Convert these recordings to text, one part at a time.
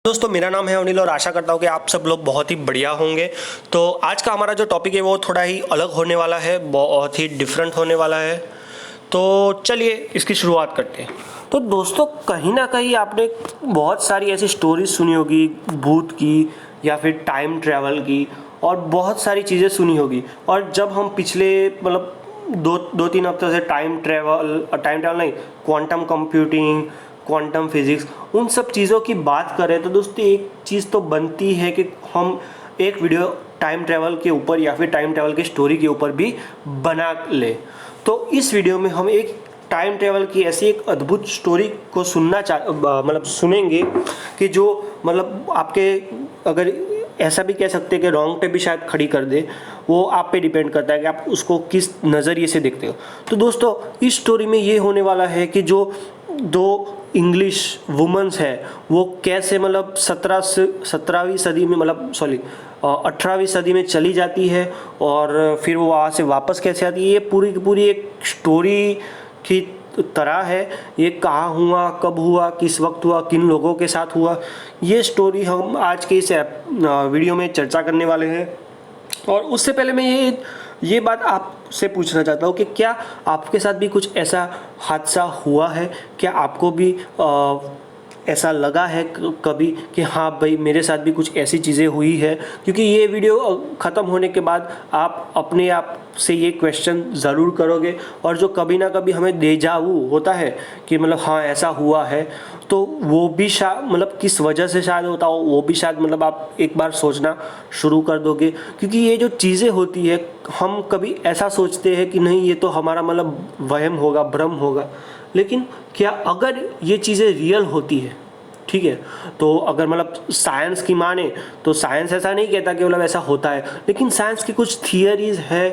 दोस्तों, मेरा नाम है अनिल और आशा करता हूँ कि आप सब लोग बहुत ही बढ़िया होंगे। तो आज का हमारा जो टॉपिक है वो थोड़ा ही अलग होने वाला है, बहुत ही डिफरेंट होने वाला है। तो चलिए इसकी शुरुआत करते हैं। तो दोस्तों, कहीं ना कहीं आपने बहुत सारी ऐसी स्टोरीज सुनी होगी भूत की या फिर टाइम ट्रैवल की, और बहुत सारी चीज़ें सुनी होगी। और जब हम पिछले मतलब दो तीन हफ्तों से टाइम ट्रैवल नहीं, क्वांटम कंप्यूटिंग, क्वांटम फिजिक्स, उन सब चीज़ों की बात करें तो दोस्तों एक चीज़ तो बनती है कि हम एक वीडियो टाइम ट्रैवल के ऊपर या फिर टाइम ट्रैवल की स्टोरी के ऊपर भी बना ले। तो इस वीडियो में हम एक टाइम ट्रैवल की ऐसी एक अद्भुत स्टोरी को मतलब सुनेंगे कि जो मतलब आपके, अगर ऐसा भी कह सकते हैं कि रॉन्ग पे भी शायद खड़ी कर दे। वो आप पे डिपेंड करता है कि आप उसको किस नज़रिए से देखते हो। तो दोस्तों, इस स्टोरी में ये होने वाला है कि जो दो इंग्लिश वुमेन्स है वो कैसे मतलब 17वीं सदी में, मतलब सॉरी 18वीं सदी में चली जाती है, और फिर वो वहाँ से वापस कैसे आती है। ये पूरी की पूरी एक स्टोरी की तरह है। ये कहाँ हुआ, कब हुआ, किस वक्त हुआ, किन लोगों के साथ हुआ, ये स्टोरी हम आज के इस वीडियो में चर्चा करने वाले हैं। और उससे पहले मैं ये बात आपसे पूछना चाहता हूँ कि क्या आपके साथ भी कुछ ऐसा हादसा हुआ है? क्या आपको भी ऐसा लगा है कभी कि हाँ भाई, मेरे साथ भी कुछ ऐसी चीज़ें हुई है? क्योंकि ये वीडियो ख़त्म होने के बाद आप अपने आप से ये क्वेश्चन ज़रूर करोगे, और जो कभी ना कभी हमें डेजा वू होता है कि मतलब हाँ ऐसा हुआ है, तो वो भी मतलब किस वजह से शायद होता हो, वो भी शायद मतलब आप एक बार सोचना शुरू कर दोगे। क्योंकि ये जो चीज़ें होती है, हम कभी ऐसा सोचते हैं कि नहीं ये तो हमारा मतलब वहम होगा, भ्रम होगा। लेकिन क्या अगर ये चीज़ें रियल होती है, ठीक है, तो अगर मतलब साइंस की माने तो साइंस ऐसा नहीं कहता कि मतलब ऐसा होता है, लेकिन साइंस की कुछ थियरीज है,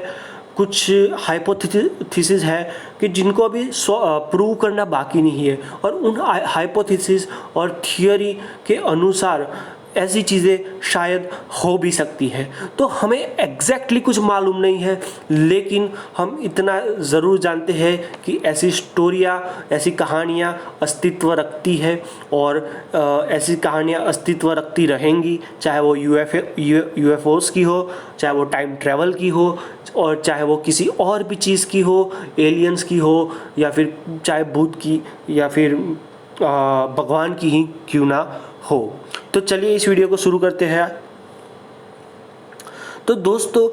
कुछ हाइपोथेसिस है कि जिनको अभी प्रूव करना बाकी नहीं है। और उन हाइपोथेसिस और थियरी के अनुसार ऐसी चीज़ें शायद हो भी सकती है। तो हमें एग्जैक्टली कुछ मालूम नहीं है, लेकिन हम इतना ज़रूर जानते हैं कि ऐसी स्टोरियाँ, ऐसी कहानियाँ अस्तित्व रखती है, और ऐसी कहानियाँ अस्तित्व रखती रहेंगी, चाहे वो यूएफओस की हो, चाहे वो टाइम ट्रैवल की हो, और चाहे वो किसी और भी चीज़ की हो, एलियंस की हो, या फिर चाहे भूत की, या फिर भगवान की ही क्यों ना हो। तो चलिए इस वीडियो को शुरू करते हैं। तो दोस्तों,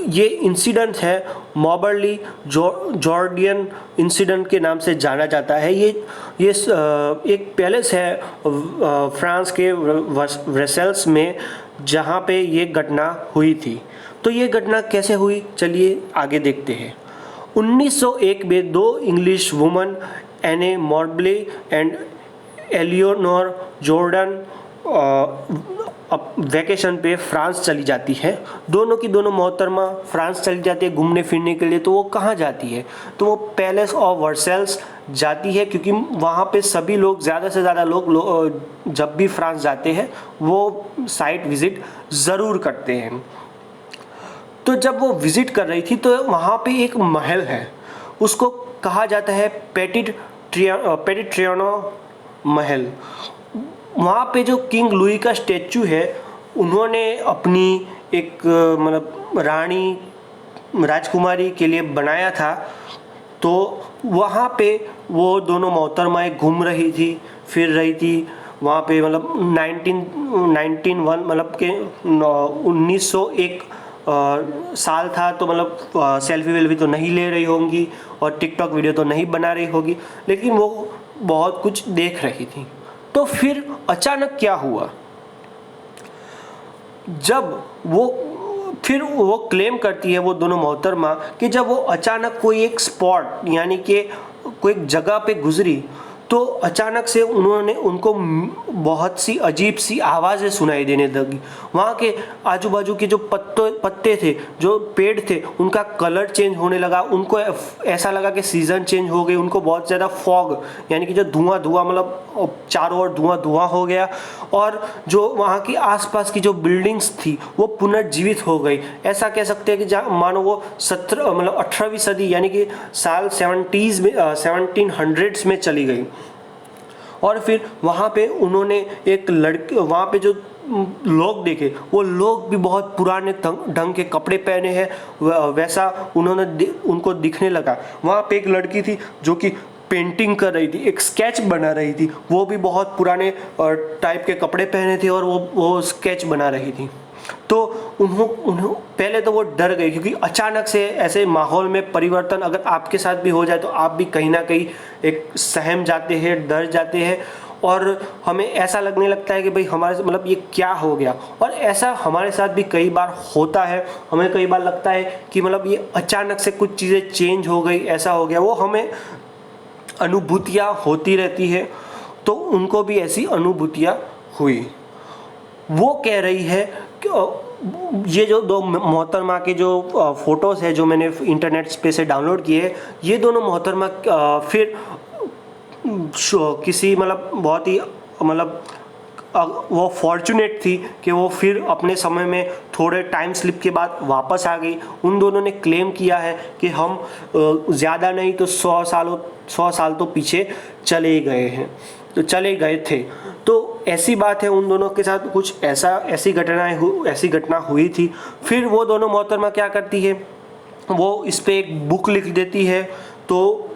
ये इंसिडेंट है मॉबरली जॉर्डियन इंसिडेंट के नाम से जाना जाता है। ये एक पैलेस है फ्रांस के वर्सेल्स में, जहाँ पे ये घटना हुई थी। तो ये घटना कैसे हुई, चलिए आगे देखते हैं। 1901 में दो इंग्लिश वुमन, एने मॉर्बले एंड एलियोनोर जॉर्डन, वैकेशन पे फ्रांस चली जाती है। दोनों की दोनों मोहतरमा फ्रांस चली जाती है घूमने फिरने के लिए। तो वो कहाँ जाती है? तो वो पैलेस ऑफ वर्सेल्स जाती है, क्योंकि वहाँ पे सभी लोग, ज़्यादा से ज़्यादा लोग जब भी फ्रांस जाते हैं वो साइट विज़िट ज़रूर करते हैं। तो जब वो विज़िट कर रही थी तो वहाँ पे एक महल है, उसको कहा जाता है पेटिट ट्रियानो महल। वहाँ पे जो किंग लुई का स्टैचू है, उन्होंने अपनी एक मतलब रानी, राजकुमारी के लिए बनाया था। तो वहाँ पे वो दोनों मोहतरमाएँ घूम रही थी, फिर रही थी वहाँ पे, मतलब 1901 मतलब के 1901 साल था। तो मतलब सेल्फी वेल्फी तो नहीं ले रही होंगी और टिकटॉक वीडियो तो नहीं बना रही होगी, लेकिन वो बहुत कुछ देख रही थी। तो फिर अचानक क्या हुआ, जब वो क्लेम करती है वो दोनों मोहतरमा कि जब वो अचानक कोई एक स्पॉट यानी कि कोई एक जगह पे गुजरी, तो अचानक से उनको बहुत सी अजीब सी आवाज़ें सुनाई देने लगी। वहाँ के आजू बाजू के जो पत्ते थे, जो पेड़ थे, उनका कलर चेंज होने लगा। उनको ऐसा लगा कि सीज़न चेंज हो गई। उनको बहुत ज़्यादा फॉग यानी कि जो धुआं मतलब चारों ओर धुआं हो गया। और जो वहाँ की आसपास की जो बिल्डिंग्स थी वो पुनर्जीवित हो गई। ऐसा कह सकते हैं कि मानो वो 18वीं सदी यानी कि साल 70s में 1700s में चली गई। और फिर वहाँ पे उन्होंने एक लड़के, वहाँ पे जो लोग देखे वो लोग भी बहुत पुराने ढंग के कपड़े पहने हैं, वैसा उनको दिखने लगा। वहाँ पे एक लड़की थी जो कि पेंटिंग कर रही थी, एक स्केच बना रही थी, वो भी बहुत पुराने टाइप के कपड़े पहने थे और वो स्केच बना रही थी। तो उन्हों पहले तो वो डर गई, क्योंकि अचानक से ऐसे माहौल में परिवर्तन अगर आपके साथ भी हो जाए तो आप भी कहीं ना कहीं एक सहम जाते हैं, डर जाते हैं और हमें ऐसा लगने लगता है कि भाई हमारे मतलब ये क्या हो गया। और ऐसा हमारे साथ भी कई बार होता है, हमें कई बार लगता है कि मतलब ये अचानक से कुछ चीज़ें चेंज हो गई, ऐसा हो गया। वो हमें अनुभूतियाँ होती रहती है, तो उनको भी ऐसी अनुभूतियाँ हुई। वो कह रही है कि ये जो दो मोहतरमा के जो फ़ोटोज़ है जो मैंने इंटरनेट पे से डाउनलोड किए, ये दोनों मोहतरमा फिर किसी मतलब बहुत ही मतलब वो फॉर्चुनेट थी कि वो फिर अपने समय में थोड़े टाइम स्लिप के बाद वापस आ गई। उन दोनों ने क्लेम किया है कि हम ज़्यादा नहीं तो 100 साल तो पीछे चले गए हैं, तो चले गए थे। तो ऐसी बात है, उन दोनों के साथ कुछ ऐसी घटना हुई थी। फिर वो दोनों मोहतरमा क्या करती है, वो इस पे एक बुक लिख देती है। तो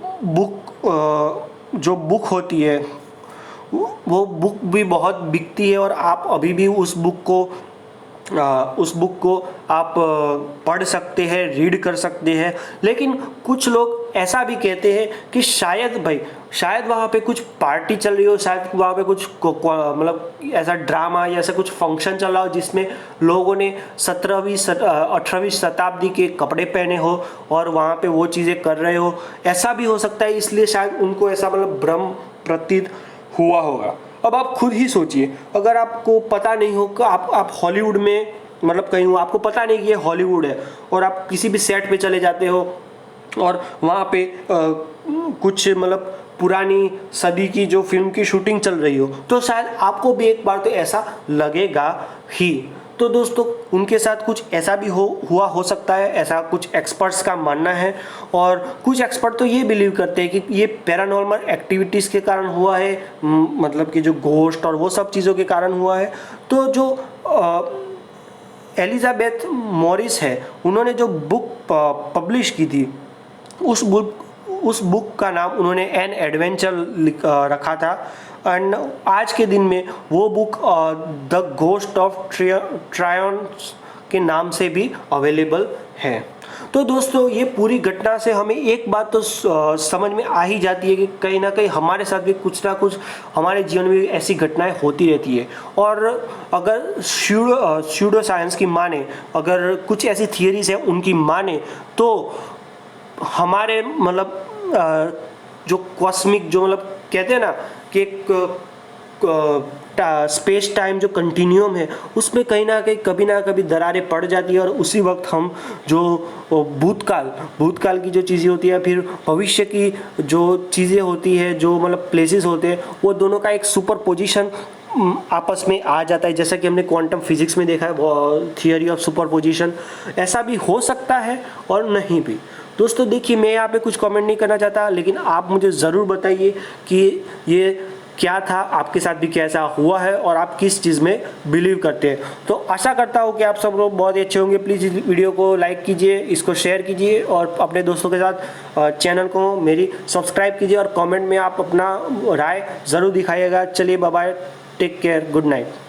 जो बुक होती है वो बुक भी बहुत बिकती है और आप अभी भी उस बुक को आप पढ़ सकते हैं, रीड कर सकते हैं। लेकिन कुछ लोग ऐसा भी कहते हैं कि शायद वहाँ पे कुछ पार्टी चल रही हो, शायद वहाँ पे कुछ मतलब ऐसा ड्रामा या ऐसा कुछ फंक्शन चल रहा हो जिसमें लोगों ने 18वीं शताब्दी के कपड़े पहने हो और वहाँ पे वो चीज़ें कर रहे हो। ऐसा भी हो सकता है, इसलिए शायद उनको ऐसा मतलब भ्रम प्रतीत हुआ होगा। अब आप खुद ही सोचिए, अगर आपको पता नहीं हो कि आप हॉलीवुड में मतलब कहीं हो, आपको पता नहीं कि ये हॉलीवुड है और आप किसी भी सेट पे चले जाते हो और वहाँ पे कुछ मतलब पुरानी सदी की जो फिल्म की शूटिंग चल रही हो, तो शायद आपको भी एक बार तो ऐसा लगेगा ही। तो दोस्तों, उनके साथ कुछ ऐसा भी हुआ हो सकता है, ऐसा कुछ एक्सपर्ट्स का मानना है। और कुछ एक्सपर्ट तो ये बिलीव करते हैं कि ये पैरानॉर्मल एक्टिविटीज़ के कारण हुआ है, मतलब कि जो घोस्ट और वो सब चीज़ों के कारण हुआ है। तो जो एलिजाबेथ मॉरिस है, उन्होंने जो बुक पब्लिश की थी, उस बुक का नाम उन्होंने एन एडवेंचर रखा था। एंड आज के दिन में वो बुक द घोस्ट ऑफ ट्रायन के नाम से भी अवेलेबल है। तो दोस्तों, ये पूरी घटना से हमें एक बात तो समझ में आ ही जाती है कि कहीं ना कहीं हमारे साथ भी कुछ ना कुछ हमारे जीवन में ऐसी घटनाएं होती रहती है। और अगर स्यूडो साइंस की माने, अगर कुछ ऐसी थियरीज है उनकी माने, तो हमारे मतलब जो कॉस्मिक जो मतलब कहते हैं ना कि स्पेस टाइम जो कंटिन्यूम है, उसमें कहीं ना कहीं कभी ना कभी दरारें पड़ जाती है और उसी वक्त हम जो भूतकाल की जो चीज़ें होती है, फिर भविष्य की जो चीज़ें होती है, जो मतलब प्लेसेस होते हैं, वो दोनों का एक सुपर पोजिशन आपस में आ जाता है, जैसा कि हमने क्वांटम फिजिक्स में देखा है, थियरी ऑफ सुपर पोजिशन। ऐसा भी हो सकता है और नहीं भी। दोस्तों देखिए, मैं यहाँ पे कुछ कमेंट नहीं करना चाहता, लेकिन आप मुझे ज़रूर बताइए कि ये क्या था, आपके साथ भी कैसा हुआ है और आप किस चीज़ में बिलीव करते हैं। तो आशा करता हूँ कि आप सब लोग बहुत ही अच्छे होंगे। प्लीज़ इस वीडियो को लाइक कीजिए, इसको शेयर कीजिए और अपने दोस्तों के साथ चैनल को मेरी सब्सक्राइब कीजिए और कमेंट में आप अपना राय ज़रूर दिखाइएगा। चलिए, bye bye, take care, good night.